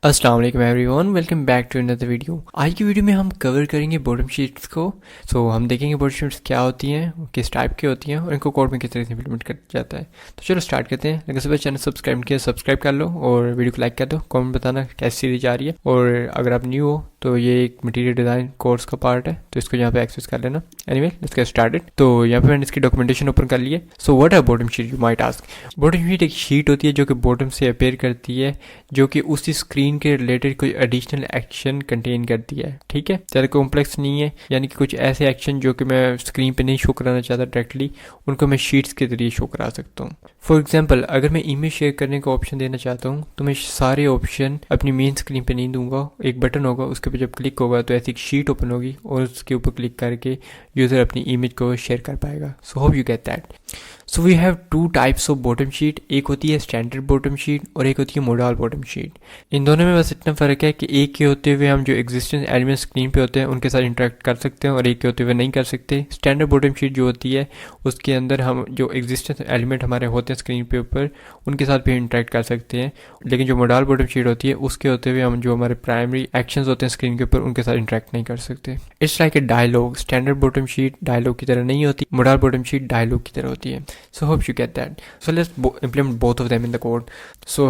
अस्सलाम वालेकुम everyone, welcome back to another video. आज की वीडियो में हम कवर करेंगे बॉटम शीट्स को। हम देखेंगे बॉटम शीट्स क्या होती हैं, किस टाइप की होती हैं और इनको कोड में किस तरह से इंप्लीमेंट किया जाता है। तो चलो स्टार्ट करते हैं। अगर सबसे चैनल सब्सक्राइब किया सब्सक्राइब कर लो और वीडियो को लाइक कर दो। कमेंट बताना कैसी सीरीज आ रही है, और अगर आप न्यू हो तो ये एक मटेरियल डिज़ाइन कोर्स का पार्ट है, तो इसको यहाँ पे एक्सेस कर लेना। Anyway let's get started. तो यहाँ पे मैंने इसकी डॉक्यूमेंटेशन ओपन कर ली है। So what are bottom sheet, you might ask. Bottom sheet एक शीट होती है जो कि बॉटम से अपेयर करती है, जो कि उसी स्क्रीन के रिलेटेड कोई एडिशनल एक्शन कंटेन करती है। ठीक है, ज़्यादा कॉम्प्लेक्स नहीं है, यानी कि कुछ ऐसे एक्शन जो कि मैं स्क्रीन पे नहीं शो कराना चाहता डायरेक्टली, उनको मैं शीट्स के जरिए शो करा सकता हूँ। फॉर एग्जाम्पल, अगर मैं इमेज शेयर करने का ऑप्शन देना चाहता हूँ तो मैं सारे ऑप्शन अपनी मेन स्क्रीन पे नहीं दूंगा। एक बटन होगा, उसके ऊपर जब क्लिक होगा तो ऐसी एक शीट ओपन होगी और उसके ऊपर क्लिक करके यूज़र अपनी इमेज को शेयर कर पाएगा। So hope you get that. So we have two types of bottom sheet. एक होती है स्टैंडर्ड बॉटम शीट और एक होती है मॉडल बॉटम शीट। इन दोनों में बस इतना फ़र्क है कि एक के होते हुए हम जो एग्जिस्टिंग एलिमेंट स्क्रीन पे होते हैं उनके साथ इंटरेक्ट कर सकते हैं, और एक के होते हुए नहीं कर सकते। स्टैंडर्ड बॉटम शीट जो होती है उसके अंदर हम जो एग्जिस्टिंग एलिमेंट हमारे होते हैं स्क्रीन पे ऊपर उनके साथ भी इंटरेक्ट कर सकते हैं, लेकिन जो मॉडल बॉटम शीट होती है उसके होते हुए हम जो हमारे प्राइमरी एक्शंस होते हैं स्क्रीन के ऊपर उनके साथ इंटरेक्ट नहीं कर सकते। It's like a dialog. Standard bottom sheet dialog की तरह नहीं होती, मॉडल बॉटम शीट डायलॉग की तरह होती है। So hope you get that. So let's implement both of them in the code. So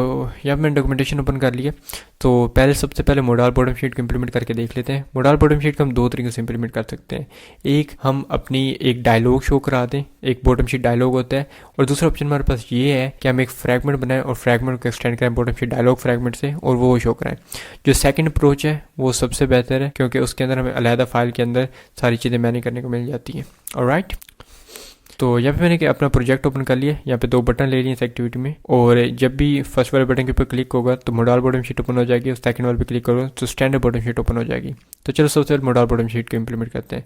यहाँ मैंने डॉक्यूमेंटेशन ओपन कर लिया। तो पहले सबसे पहले मॉडल बॉटम शीट को इंप्लीमेंट करके देख लेते हैं। मॉडल बॉटम शीट को हम दो तरीके से इंप्लीमेंट कर सकते हैं। एक, हम अपनी एक डायलॉग शो करा दें, एक बॉटम शीट डायलॉग होता है, और दूसरा ऑप्शन हमारे पास ये है कि हम एक फ्रैगमेंट बनाएं और फ्रैगमेंट को एक्सटेंड करें बॉटम शीट डायलॉग फ्रैगमेंट से और वो शो कराएं। जो सेकंड अप्रोच है वो सबसे बेहतर है, क्योंकि उसके अंदर हमें अलहदा फाइल के अंदर सारी चीज़ें मैनेज करने को मिल जाती हैं। ऑलराइट, तो यहाँ पे मैंने अपना प्रोजेक्ट ओपन कर लिया। यहाँ पे दो बटन ले लिए इस एक्टिविटी में, और जब भी फर्स्ट वाले बटन के ऊपर क्लिक होगा तो मॉडल बॉटम शीट ओपन हो जाएगी, और सेकंड वाले पे क्लिक करोगे तो स्टैंडर्ड बॉटम शीट ओपन हो जाएगी। तो चलो सबसे पहले मॉडल बॉटम शीट को इंप्लीमेंट करते हैं।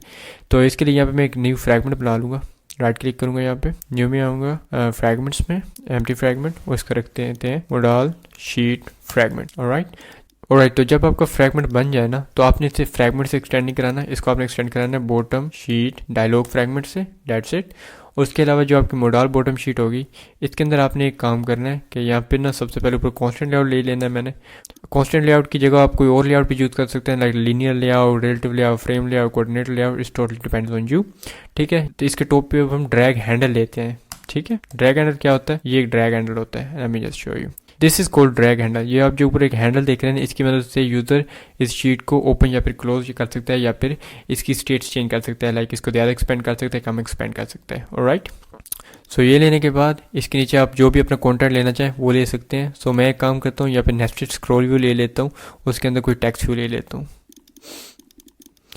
तो इसके लिए यहाँ पे मैं एक न्यू फ्रैगमेंट बना लूँगा। राइट क्लिक करूँगा, यहाँ पे न्यू में आऊँगा, फ्रैगमेंट्स में एम्प्टी फ्रैगमेंट, और इसका रखते हैं मॉडल शीट फ्रैगमेंट। ऑलराइट, तो जब आपका फ्रैगमेंट बन जाए ना, तो आपने इसे फ्रैगमेंट से एक्सटेंड नहीं कराना, इसको आपने एक्सटेंड कराना है बॉटम शीट डायलॉग फ्रैगमेंट से। That's it. और उसके अलावा जो आपकी मॉडल बॉटम शीट होगी, इसके अंदर आपने एक काम करना है कि यहाँ पे ना सबसे पहले ऊपर कॉन्स्टेंट लेआउट ले लेना है। मैंने कॉन्स्टेंट लेआउट की जगह आप कोई और लेआउट भी यूज़ कर सकते हैं, like linear layout, relative layout, frame layout, coordinate layout. इस टोटली डिपेंड्स ऑन यू। ठीक है, तो इसके टॉप पे हम ड्रैग हैंडल लेते हैं। ठीक है, ड्रैग हैंडल क्या होता है? ये एक ड्रैग हैंडल होता है। Let me just show you. This is called drag handle. ये आप जो ऊपर एक हैंडल देख रहे हैं, इसकी मदद से यूज़र इस शीट को ओपन या फिर क्लोज कर सकता है, या फिर इसकी स्टेट्स चेंज कर सकता है, लाइक इसको ज़्यादा एक्सपेंड कर सकते हैं, कम एक्सपेंड कर सकते हैं। ऑलराइट, सो ये लेने के बाद इसके नीचे आप जो भी अपना कंटेंट लेना चाहें वो ले सकते हैं। सो मैं एक काम करता हूँ, यहाँ पे नेस्टेड स्क्रॉल व्यू ले लेता हूँ, उसके अंदर कोई टेक्स्ट व्यू ले लेता हूँ।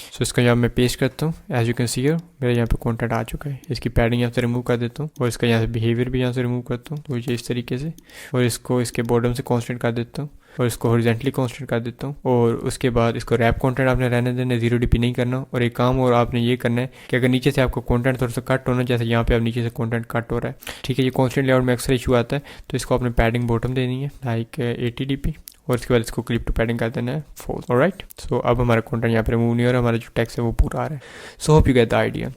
सो इसका यहाँ मैं पेस्ट करता हूँ। As you can see here मेरे यहाँ पे कंटेंट आ चुका है। इसकी पैडिंग यहाँ से रिमूव कर देता हूँ, और इसका यहाँ से बिहेवियर भी यहाँ से रिमूव करता हूँ, तो ये इस तरीके से। और इसको इसके बॉटम से कांस्टेंट कर देता हूँ, और इसको हॉरिजॉन्टली कांस्टेंट कर देता हूँ। और उसके बाद इसको रैप कंटेंट आपने रहने देना, 0dp नहीं करना। और एक काम और आपने ये करना है कि अगर नीचे से आपको कंटेंट थोड़ा सा कट होना, जैसे यहाँ पे आप नीचे से कंटेंट कट हो रहा है, ठीक है, ये कांस्टेंट लेआउट में अक्सर इशू आता है, तो इसको आपने पैडिंग बॉटम देनी है, लाइक 80dp, और इसके बाद इसको क्लिप टू पैडिंग कर देना है 4। ऑलराइट, सो अब हमारा कंटेंट यहाँ पे रिमूव नहीं हो रहा, हमारा जो टेक्स्ट है वो पूरा आ रहा है। So hope you get the idea.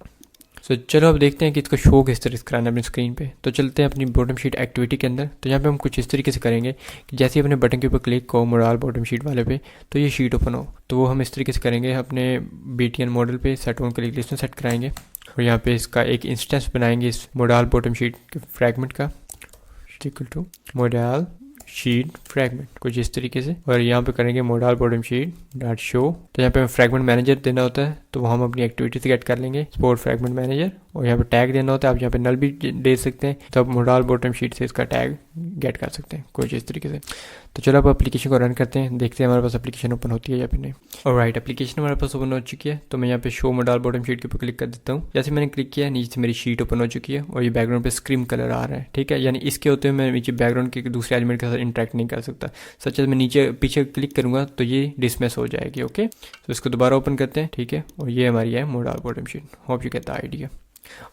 So चलो अब देखते हैं कि इसको शो किस तरह से कराना है अपनी स्क्रीन पे। तो चलते हैं अपनी बॉटम शीट एक्टिविटी के अंदर। तो यहाँ पे हम कुछ इस तरीके से करेंगे कि जैसे ही अपने बटन के ऊपर क्लिक हो मॉडल बॉटम शीट वाले पे, तो ये शीट ओपन हो। तो वो हम इस तरीके से करेंगे, अपने BTN मॉडल पे सेट ऑन क्लिक लिस्ट में सेट कराएंगे, और यहाँ पे इसका एक इंस्टेंस बनाएंगे इस मॉडल बॉटम शीट के फ्रैगमेंट का, equal to model sheet fragment, कुछ इस तरीके से। और यहाँ पे करेंगे model bottom sheet dot show. तो यहाँ पे हमें फ्रैगमेंट मैनेजर देना होता है, तो वो हम अपनी एक्टिविटी से गेट कर लेंगे, स्पोर्ट फ्रैगमेंट मैनेजर। और यहाँ पे टैग देना होता है, आप यहाँ पे नल भी दे सकते हैं, तो आप मॉडल बॉटम शीट से इसका टैग गेट कर सकते हैं कुछ इस तरीके से। तो चलो अब एप्लीकेशन को रन करते हैं, देखते हैं हमारे पास एप्लीकेशन ओपन होती है या फिर नहीं। ऑलराइट, एप्लीकेशन हमारे पास ओपन हो चुकी है। तो मैं यहाँ पे शो मॉडल बॉटम शीट के ऊपर क्लिक कर देता हूँ। जैसे मैंने क्लिक किया, नीचे से मेरी शीट ओपन हो चुकी है, और ये बैकग्राउंड पे स्क्रीम कलर आ रहा है। ठीक है, यानी इसके होते हुए मैं नीचे बैकग्राउंड के दूसरे एलिमेंट के साथ इंटरेक्ट नहीं कर सकता। सच मैं नीचे पीछे क्लिक करूँगा तो ये डिसमिस हो जाएगी। ओके, तो इसको दोबारा ओपन करते हैं। ठीक है, और ये हमारी है model bottom sheet. Hope you get the idea.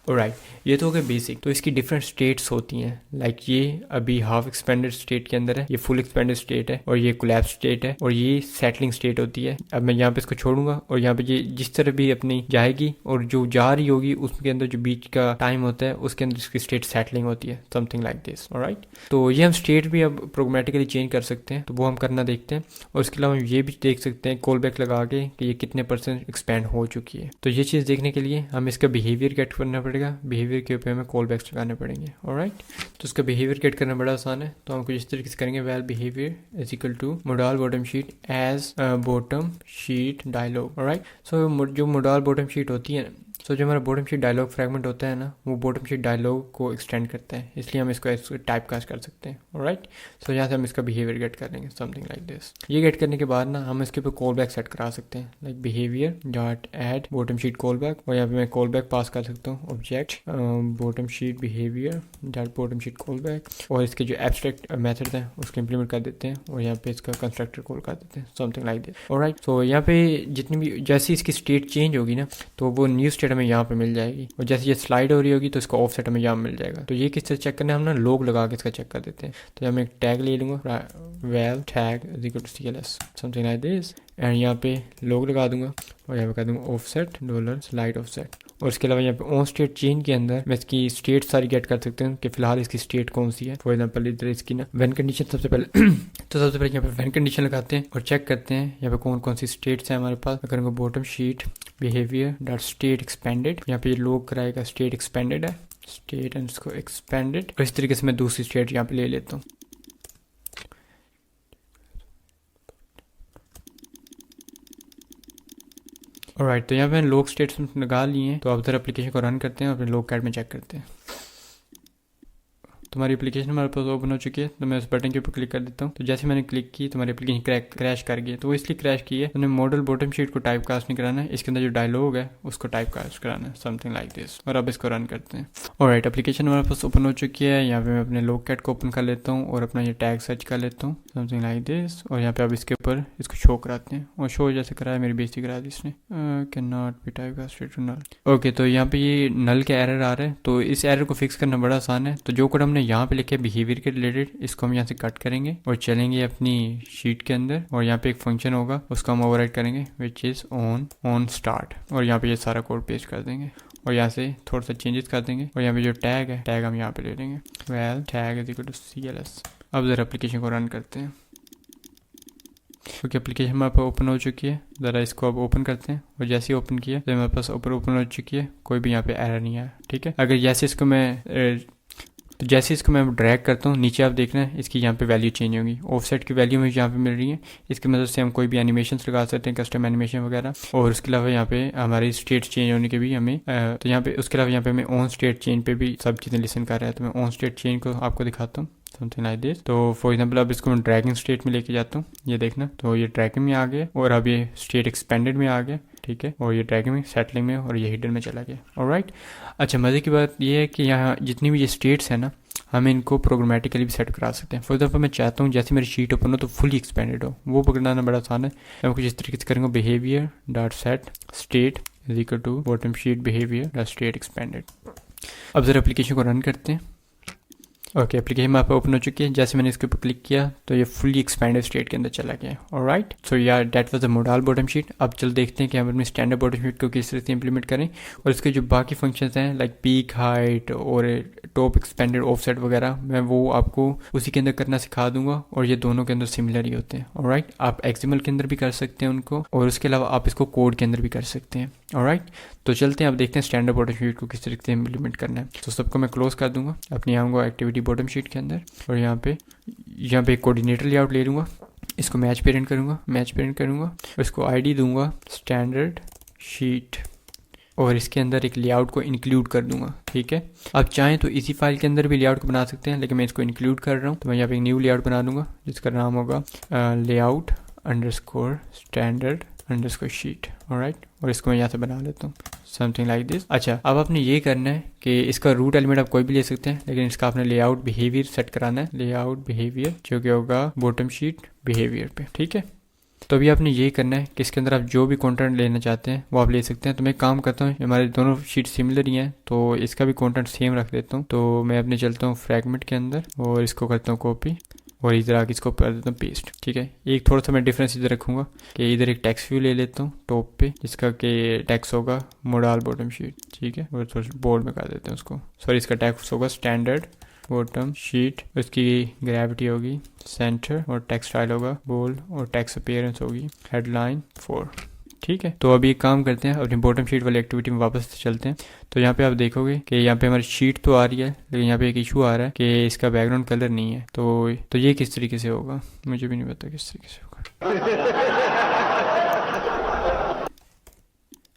Alright, ये तो हो गया बेसिक। तो इसकी डिफरेंट स्टेट्स होती हैं, लाइक ये अभी हाफ एक्सपेंडेड स्टेट के अंदर है, ये फुल एक्सपेंडेड स्टेट है, और ये कोलैप्स स्टेट है, और ये सेटलिंग स्टेट होती है। अब मैं यहाँ पे इसको छोड़ूंगा और यहाँ पे ये जिस तरह भी अपनी जाएगी और जो जा रही होगी उसके अंदर जो बीच का टाइम होता है उसके अंदर इसकी स्टेट सेटलिंग होती है, समथिंग लाइक दिस। ऑलराइट, तो ये हम स्टेट भी अब प्रोग्रामेटिकली चेंज कर सकते हैं, तो वो हम करना देखते हैं। और इसके अलावा हम ये भी देख सकते हैं कॉल बैक लगा के कि ये कितने % एक्सपेंड हो चुकी है। तो ये चीज़ देखने के लिए हम इसका बिहेवियर गेट करना पड़ेगा, बिहेवियर के ऊपर हमें कॉल बैक्स लगाने पड़ेंगे। ऑलराइट, तो इसका बिहेवियर गेट करना बड़ा आसान है। तो हम कुछ इस तरीके से करेंगे, val behaviour is equal to modal bottom sheet as bottom sheet dialog. Alright, so जो मोडाल बॉटम शीट होती है ना, जो हमारा बॉटम शीट डायलॉग फ्रेगमेंट होता है ना, वो बॉटम शीट डायलॉग को एक्सटेंड करता है, इसलिए हम इसको टाइप कास्ट कर सकते हैं। ऑलराइट, सो यहाँ से हम इसका बिहेवियर गेट कर लेंगे, समथिंग लाइक दिस। ये गेट करने के बाद ना हम इसके ऊपर कॉल बैक सेट करा सकते हैं, like behaviour dot add bottom sheet call back, और यहाँ पे मैं कॉल बैक पास कर सकता हूँ object bottom sheet behaviour dot bottom sheet call back, और इसके जो एब्स्ट्रैक्ट मेथड है उसको इंप्लीमेंट कर देते हैं, और यहाँ पे इसका कंस्ट्रक्टर कॉल कर देते हैं, समथिंग लाइक दिस। ऑलराइट, तो यहाँ पे जितनी भी जैसी इसकी स्टेट चेंज होगी ना, तो वो न्यू स्टेट हमें यहाँ पे मिल जाएगी, और जैसे ये स्लाइड हो रही होगी तो इसका ऑफसेट हमें यहाँ मिल जाएगा। तो ये किस तरह चेक करना है, हम ना लोग लगा के इसका चेक कर देते हैं। तो यहाँ मैं एक टैग ले लूँगा, val tag is equal to CLS, something like this, and यहाँ पे लोग लगा दूंगा, और यहाँ पे कर दूंगा ऑफसेट डॉलर स्लाइड ऑफसेट। और इसके अलावा यहाँ पे ऑन स्टेट चेंज के अंदर मैं इसकी स्टेट सारी गेट कर सकते हैं कि फिलहाल इसकी स्टेट कौन सी है। फॉर एग्जाम्पल इधर इसकी ना व्हेन कंडीशन सबसे पहले तो सबसे पहले यहाँ पे व्हेन कंडीशन लगाते हैं और चेक करते हैं यहाँ पे कौन कौन सी स्टेट्स हैं हमारे पास। अगर bottom sheet behaviour dot state expanded, यहाँ पे लोग कराएगा स्टेट एक्सपेंडेड है, स्टेट एंड इसको एक्सपेंडेड, और इस तरीके से मैं दूसरी स्टेट यहाँ पे ले लेता हूँ। ऑलराइट, तो यहाँ पे लोग स्टेटमेंट लगा लिए हैं। तो आप इधर एप्लीकेशन को रन करते हैं और अपने लोग कैट में चेक करते हैं। तुम्हारी एप्लीकेशन हमारे पास ओपन हो चुकी है, तो मैं उस बटन के ऊपर क्लिक कर देता हूँ। तो जैसे मैंने क्लिक की तुम्हारी एप्लीकेशन क्रैश कर गई। तो वो इसलिए क्रैश की है, तुमने मॉडल बॉटम शीट को टाइप कास्ट नहीं कराना है, इसके अंदर जो डायलॉग है उसको टाइप कास्ट कराना है, समथिंग लाइक दिस। और अब इसको रन करते हैं। ऑलराइट, एप्लीकेशन हमारे पास ओपन हो चुकी है। यहाँ पे मैं अपने लोग कैट को ओपन कर लेता हूँ और अपना ये टैग सर्च कर लेता हूँ, समथिंग लाइक दिस। और यहाँ पे अब इसके ऊपर इसको शो कराते हैं, और शो जैसे कराया मेरी बेइज्जती करा दी इसने, cannot be type casted to null. Okay, तो यहाँ पे ये नल के एरर आ रहे हैं, तो इस एरर को फिक्स करना बड़ा आसान है। तो जो कोड हमने यहाँ पे लिखे बिहेवियर के रिलेटेड, इसको हम यहाँ से कट करेंगे और चलेंगे अपनी शीट के अंदर, और यहाँ पे एक फंक्शन होगा उसको हम ओवरराइड करेंगे विच इज ऑन स्टार्ट, और यहाँ पे ये सारा कोड पेस्ट कर देंगे और यहाँ से थोड़ा सा चेंजेस कर देंगे। और यहाँ पे जो टैग है, टैग हम यहाँ पे ले लेंगे, val tag is equal to CLS। अब जरा एप्लीकेशन को रन करते हैं, क्योंकि एप्लीकेशन हमारे पास ओपन हो चुकी है। ज़रा इसको अब ओपन करते हैं, और जैसे ही ओपन किया तो हमारे पास ओपन हो चुकी है, कोई भी यहाँ पे एरर नहीं आया। ठीक है, अगर जैसे इसको मैं ड्रैग करता हूँ नीचे, आप देख रहे हैं इसकी यहाँ पे वैल्यू चेंज होगी, ऑफसेट की वैल्यू मुझे यहाँ पे मिल रही है। इसकी मदद से हम कोई भी एनिमेशंस लगा सकते हैं, कस्टम एनिमेशन वगैरह। और उसके अलावा यहाँ पे हमारी स्टेट चेंज होने के भी हमें तो यहाँ पे उसके अलावा यहाँ पे हमें ऑन स्टेट चेंज पे भी सब चीज़ें लिसन कर रहा है। तो मैं ऑन स्टेट चेंज को आपको दिखाता हूँ, समथिंग लाइक दिस। तो फॉर एग्जांपल अब इसको मैं ड्रैगिंग स्टेट में लेके जाता हूँ, ये देखना, तो ये ड्रैगिंग में आ गया, और अब ये स्टेट एक्सपेंडेड में आ गया। ठीक है, और ये ड्रैगिंग में, सेटलिंग में, और ये हिडन में चला गया। ऑलराइट, अच्छा मज़े की बात ये है कि यहाँ जितनी भी ये स्टेट्स है ना, हम इनको प्रोग्रामेटिकली भी सेट करा सकते हैं। फॉर एग्जाम्पल मैं चाहता हूँ जैसे मेरी शीट ओपन हो तो फुली एक्सपेंडेड हो, वो पकड़ना बड़ा आसान है। मैं कुछ इस तरीके से करेंगे, behaviour dot set state is equal to bottom sheet behaviour dot state expanded. अब जरा एप्लीकेशन को रन करते हैं। ओके, एप्लीकेशन में आप ओपन हो चुकी है। जैसे मैंने इसके ऊपर क्लिक किया तो ये फुली एक्सपेंडेड स्टेट के अंदर चला गया। ऑलराइट, सो यार that was the modal bottom sheet. अब चल देखते हैं कि हम अपनी स्टैंडर्ड बॉटम शीट को किस तरह से इंप्लीमेंट करें, और इसके जो बाकी फंक्शंस हैं लाइक पीक हाइट और टॉप एक्सपेंडेड ऑफसेट वगैरह, मैं वो आपको उसी के अंदर करना सिखा दूंगा, और ये दोनों के अंदर सिमिलर ही होते हैं। ऑलराइट, आप एक्सएमएल के अंदर भी कर सकते हैं उनको, और उसके अलावा आप इसको कोड के अंदर भी कर सकते हैं। ऑलराइट, तो चलते हैं, अब देखते हैं स्टैंडर्ड बॉटम शीट को किस तरीके से इंप्लीमेंट करना है। तो सबको मैं क्लोज कर दूंगा, अपनी आऊँगा एक्टिविटी बॉटम शीट के अंदर, और यहाँ पे एक कोऑर्डिनेटर लेआउट ले लूँगा, इसको मैच पेरेंट करूँगा, और इसको आईडी दूंगा स्टैंडर्ड शीट, और इसके अंदर एक लेआउट को इंक्लूड कर दूंगा। ठीक है, आप चाहें तो इसी फाइल के अंदर भी लेआउट को बना सकते हैं, लेकिन मैं इसको इंक्लूड कर रहा हूँ। तो मैं यहाँ पे एक न्यू लेआउट बना दूंगा जिसका नाम होगा layout underscore standard underscore sheet. Alright, और इसको मैं यहाँ से बना लेता हूँ, समथिंग लाइक दिस। अच्छा, अब आपने ये करना है कि इसका रूट एलिमेंट आप कोई भी ले सकते हैं, लेकिन इसका आपने लेआउट बिहेवियर सेट कराना है, लेआउट बिहेवियर जो कि होगा बॉटम शीट बिहेवियर पे। ठीक है, तो अभी आपने यही करना है कि इसके अंदर आप जो भी कंटेंट लेना चाहते हैं वो आप ले सकते हैं। तो मैं काम करता हूँ, हमारे दोनों शीट सिमिलर ही हैं तो इसका भी कंटेंट सेम रख देता हूँ। तो मैं अपने चलता हूँ फ्रैगमेंट के अंदर और इसको करता हूँ कॉपी और इधर आके इसको कर देता हूँ पेस्ट। ठीक है, एक थोड़ा सा मैं डिफरेंस इधर रखूँगा कि इधर एक टेक्स्ट व्यू ले लेता हूँ टॉप पे, जिसका कि टेक्स्ट होगा मोडाल बॉटम शीट। ठीक है, और थोड़ा बोल्ड में कर देते हैं उसको, सॉरी इसका टेक्स्ट होगा स्टैंडर्ड बॉटम शीट, उसकी ग्रेविटी होगी सेंटर और टेक्स्ट स्टाइल होगा बोल्ड और टेक्स्ट अपीयरेंस होगी हेडलाइन 4। ठीक है, तो अभी एक काम करते हैं, अपनी बॉटम शीट वाली एक्टिविटी में वापस चलते हैं। तो यहाँ पे आप देखोगे कि यहाँ पे हमारी शीट तो आ रही है, लेकिन यहाँ पे एक इशू आ रहा है कि इसका बैकग्राउंड कलर नहीं है। तो ये किस तरीके से होगा, मुझे भी नहीं पता किस तरीके से होगा।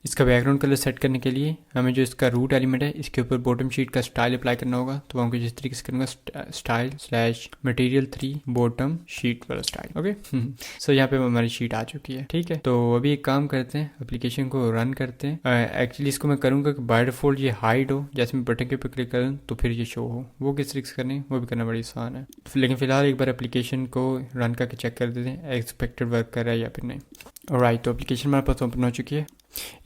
इसका बैकग्राउंड कलर सेट करने के लिए हमें जो इसका रूट एलिमेंट है इसके ऊपर बॉटम शीट का स्टाइल अप्लाई करना होगा। तो हम जिस तरीके से करूँगा style slash material 3 bottom sheet वाला स्टाइल। ओके, सो यहाँ पे हमारी शीट आ चुकी है। ठीक है, तो अभी एक काम करते हैं, एप्लीकेशन को रन करते हैं। एक्चुअली इसको मैं करूँगा कि बाय डिफॉल्ट ये हाइड हो, जैसे मैं बटन के ऊपर क्लिक करूँ तो फिर ये शो हो। वो किस तरीके से करने वो भी करना बड़ी आसान है, लेकिन फिलहाल एक बार एप्लीकेशन को रन करके चेक कर देते हैं एक्सपेक्टेड वर्क कर रहा है या फिर नहीं। ऑलराइट, तो एप्लीकेशन हमारे पास ओपन हो चुकी है।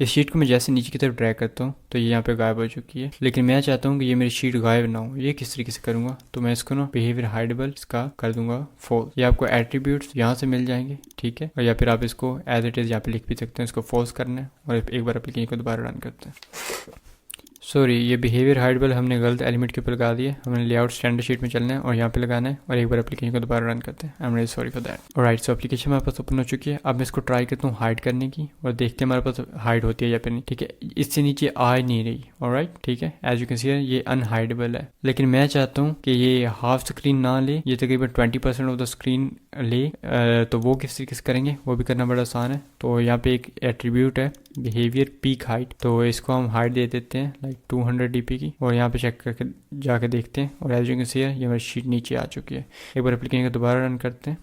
इस शीट को मैं जैसे नीचे की तरफ ड्रैग करता हूँ तो ये यहाँ पे गायब हो चुकी है, लेकिन मैं चाहता हूँ कि ये मेरी शीट गायब ना हो। ये किस तरीके से करूँगा, तो मैं इसको ना बिहेवियर हाइडेबल इसका कर दूंगा फॉल्स। ये आपको एट्रीब्यूट्स यहाँ से मिल जाएंगे। ठीक है, और या फिर आप इसको एज इट इज़ यहाँ पे लिख भी सकते हैं, इसको फॉल्स करना है और एक बार एप्लीकेशन को दोबारा रन करते हैं। सॉरी, ये बिहेवियर हाइडेबल हमने गलत एलिमेंट के ऊपर लगा दिया, हमने लेआउट स्टैंडर्ड शीट में चलना है और यहाँ पे लगाना है और एक बार एप्लीकेशन को दोबारा रन करते हैं। I am really sorry for that. Alright, so application हमारे पास ओपन हो चुकी है। अब मैं इसको ट्राई करता हूँ हाइड करने की और देखते हैं हमारे पास हाइड होती है या फिर नहीं। ठीक है, इससे नीचे आ ही नहीं रही। ऑलराइट, ठीक है, एज यू कैन सी ये अनहाइडेबल है, लेकिन मैं चाहता हूँ कि ये हाफ स्क्रीन ना ले, ये तकरीबन 20% ऑफ द स्क्रीन ले। तो वो किस तरीके से करेंगे वो भी करना बड़ा आसान है। तो यहाँ पे एक एट्रीब्यूट है बिहेवियर पीक हाइट, तो इसको हम हाइट दे देते हैं लाइक 200 dp की और यहाँ पे चेक करके जाके देखते हैं और एज यू कैन सी ये हमारी शीट नीचे आ चुकी है। एक बार एप्लीकेशन को दोबारा रन करते हैं।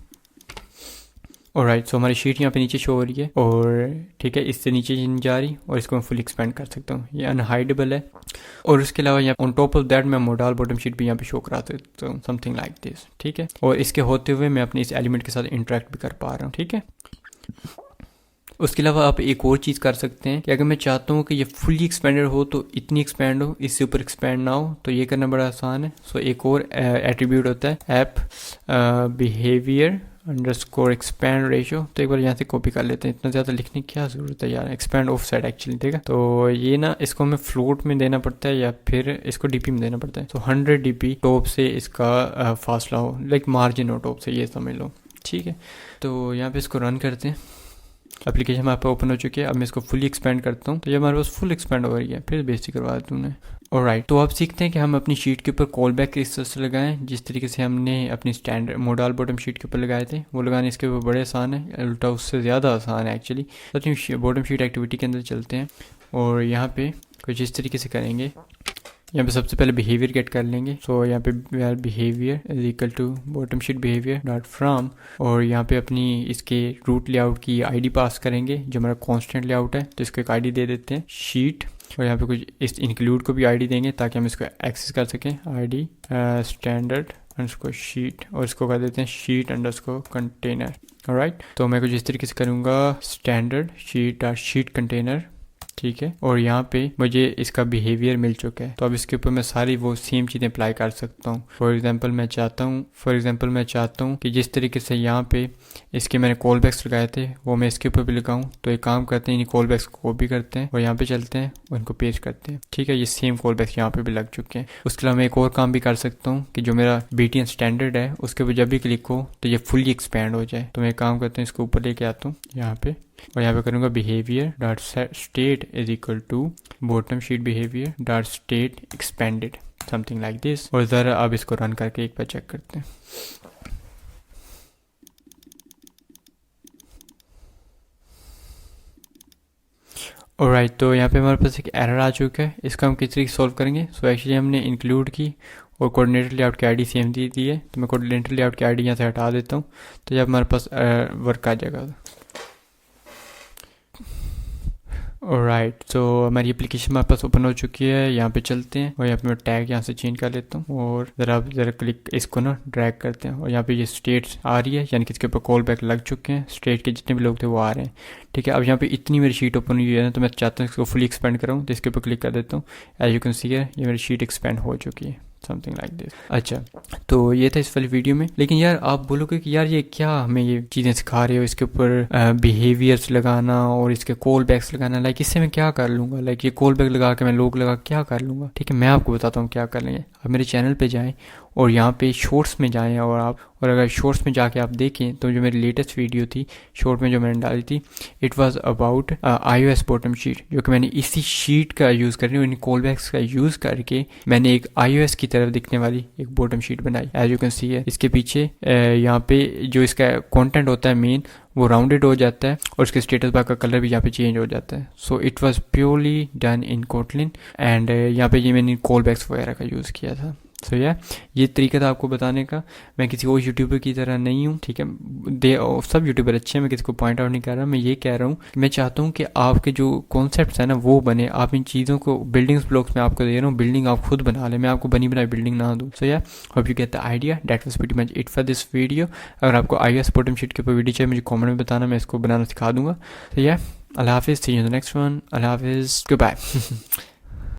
ऑलराइट, सो हमारी शीट यहाँ पे नीचे शो हो रही है और ठीक है, इससे नीचे नहीं जा रही और इसको मैं फुल एक्सपेंड कर सकता हूँ। ये अनहाइडेबल है और उसके अलावा यहाँ ऑन टॉप ऑफ दैट मैं मोडाल बॉटम शीट भी यहाँ पे शो करा सकता हूँ, समथिंग लाइक दिस। ठीक है, और इसके होते हुए मैं अपने इस एलिमेंट के साथ इंटरेक्ट भी कर पा रहा हूँ। ठीक है, उसके अलावा आप एक और चीज़ कर सकते हैं कि अगर मैं चाहता हूँ कि ये फुली एक्सपेंडेड हो तो इतनी एक्सपेंड हो, इससे ऊपर एक्सपेंड ना हो, तो ये करना बड़ा आसान है। सो एक और एट्रीब्यूट होता है app behaviour underscore expand ratio. तो एक बार यहाँ से कॉपी कर लेते हैं, इतना ज़्यादा लिखने की क्या ज़रूरत है यार, एक्सपैंड ऑफ साइड एक्चुअली। ठीक है, तो ये ना इसको हमें फ्लोट में देना पड़ता है या फिर इसको डीपी में देना पड़ता है। तो 100 dp टॉप से इसका फासला हो, लाइक मार्जिन हो टॉप से, ये समझ लो। ठीक है, तो यहाँ पे इसको रन करते हैं। एप्लीकेशन हमारे पास ओपन हो चुकी है। अब मैं इसको फुली एक्सपेंड करता हूँ तो ये हमारे पास फुल एक्सपेंड हो रही है, फिर बेइज्जती करवा दी तूने। ऑलराइट, तो आप सीखते हैं कि हम अपनी शीट के ऊपर कॉल बैक किस तरह से लगाएं, जिस तरीके से हमने अपनी स्टैंडर्ड मोडाल बॉटम शीट के ऊपर लगाए थे वो लगाने इसके ऊपर बड़े आसान है, उल्टा उससे ज़्यादा आसान है एक्चुअली। तो अपनी बॉटम शीट एक्टिविटी के अंदर चलते हैं और यहाँ पे कुछ इस तरीके से करेंगे। यहाँ पे सबसे पहले बिहेवियर गेट कर लेंगे। सो यहाँ पे behaviour is equal to bottom sheet behaviour dot from और यहाँ पे अपनी इसके रूट लेआउट की आईडी पास करेंगे जो हमारा कांस्टेंट लेआउट है, तो इसको एक आईडी दे देते हैं शीट और यहाँ पे कुछ इस इंक्लूड को भी आईडी देंगे ताकि हम इसको एक्सेस कर सकें। आईडी स्टैंडर्ड अंडरस्कोर शीट और इसको कर देते हैं शीट अंडरस्कोर कंटेनर। ऑलराइट, तो मैं कुछ इस तरीके से करूँगा standard sheet dot sheet container. ठीक है, और यहाँ पे मुझे इसका बिहेवियर मिल चुका है, तो अब इसके ऊपर मैं सारी वो सेम चीज़ें अप्लाई कर सकता हूँ। फॉर एग्जांपल मैं चाहता हूँ कि जिस तरीके से यहाँ पे इसके मैंने कॉल बैक्स लगाए थे वो मैं इसके ऊपर भी लगाऊँ। तो एक काम करते हैं, इन कॉल बैक्स को कॉपी करते हैं और यहाँ पे चलते हैं और इनको पेस्ट करते हैं। ठीक है, ये सेम कॉल बैक्स यहाँ पे भी लग चुके हैं। उसके अलावा मैं एक और काम भी कर सकता हूँ कि जो मेरा BTN स्टैंडर्ड है उसके ऊपर जब भी क्लिक हो तो ये फुली एक्सपैंड हो जाए। तो मैं काम करता हूँ, इसको ऊपर लेके आता हूँ यहाँ पे और यहाँ पे करूँगा behaviour dot state is equal to bottom sheet behaviour dot state expanded, something like this. और ज़रा अब इसको रन करके एक बार चेक करते हैं। ऑलराइट, तो यहाँ पे हमारे पास एक एरर आ चुका है, इसका हम किस तरीके से सॉल्व करेंगे। सो एक्चुअली हमने इंक्लूड की और कोऑर्डिनेटर लेआउट की आईडी सेम दी है, तो मैं कोऑर्डिनेटर लेआउट की आईडी यहाँ से हटा देता हूँ तो जब हमारे पास वर्क आ जाएगा। राइट, तो हमारी एप्लीकेशन हमारे पास ओपन हो चुकी है। यहाँ पे चलते हैं और यहाँ पे मैं टैग यहाँ से चेंज कर लेता हूँ और ज़रा क्लिक इसको ना ड्रैग करते हैं और यहाँ पे ये स्टेट्स आ रही है, यानी कि इसके ऊपर कॉल बैक लग चुके हैं। स्टेट के जितने भी लोग थे वो आ रहे हैं। ठीक है, अब यहाँ पे इतनी मेरी शीट ओपन हुई है ना, तो मैं चाहता हूँ इसको फुली एक्सपेंड कराऊँ, तो इसके ऊपर क्लिक कर देता हूँ। एज यू कैन सी है ये मेरी शीट एक्सपेंड हो चुकी है, समथिंग लाइक दिस। अच्छा, तो ये था इस वाली वीडियो में। लेकिन यार आप बोलोगे कि यार ये क्या हमें ये चीज़ें सिखा रहे हो, इसके ऊपर बिहेवियर्स लगाना और इसके कॉल बैक्स लगाना, लाइक इससे मैं क्या कर लूँगा? लाइक ये कॉल बैक लगा के मैं लोग लगा क्या कर लूँगा? ठीक है, मैं आपको बताता हूँ क्या कर लेंगे। आप मेरे चैनल पे जाएँ और यहाँ पे शॉर्ट्स में जाएँ और अगर शॉर्ट्स में जाके आप देखें तो जो मेरी लेटेस्ट वीडियो थी शॉर्ट में जो मैंने डाली थी, it was about iOS bottom sheet, जो कि मैंने इसी शीट का यूज़ करके, इन कॉल बैक्स का यूज़ करके मैंने एक iOS की तरफ दिखने वाली एक बॉटम शीट बनाई। एज यू कैन सी है इसके पीछे यहाँ पे जो इसका कंटेंट होता है मेन, वो राउंडेड हो जाता है और उसके स्टेटस बार का कलर भी यहाँ पे चेंज हो जाता है। So it was purely done in Kotlin and यहाँ पे ये मैंने कॉल बैक्स वगैरह का यूज़ किया था। सो ये तरीका था आपको बताने का। मैं किसी और यूट्यूबर की तरह नहीं हूँ, ठीक है, सब यूट्यूबर अच्छे हैं, मैं किसी को पॉइंट आउट नहीं कर रहा। मैं ये कह रहा हूँ कि मैं चाहता हूँ कि आपके जो कॉन्सेप्ट्स है ना वो बने। आप इन चीज़ों को बिल्डिंग्स ब्लॉक्स में आपको दे रहा हूँ, बिल्डिंग आप खुद बना ले, मैं आपको बनी बनाई बिल्डिंग ना दूँ। सो hope you get the idea. That was pretty much it for this video. अगर आपको iOS बॉटम शीट के ऊपर वीडियो चाहिए मुझे कॉमेंट में बताना, मैं इसको बनाना सिखा दूंगा। तो अल्लाह हाफिज़, see you in the next one. अल्लाह हाफिज़, गुड बाय।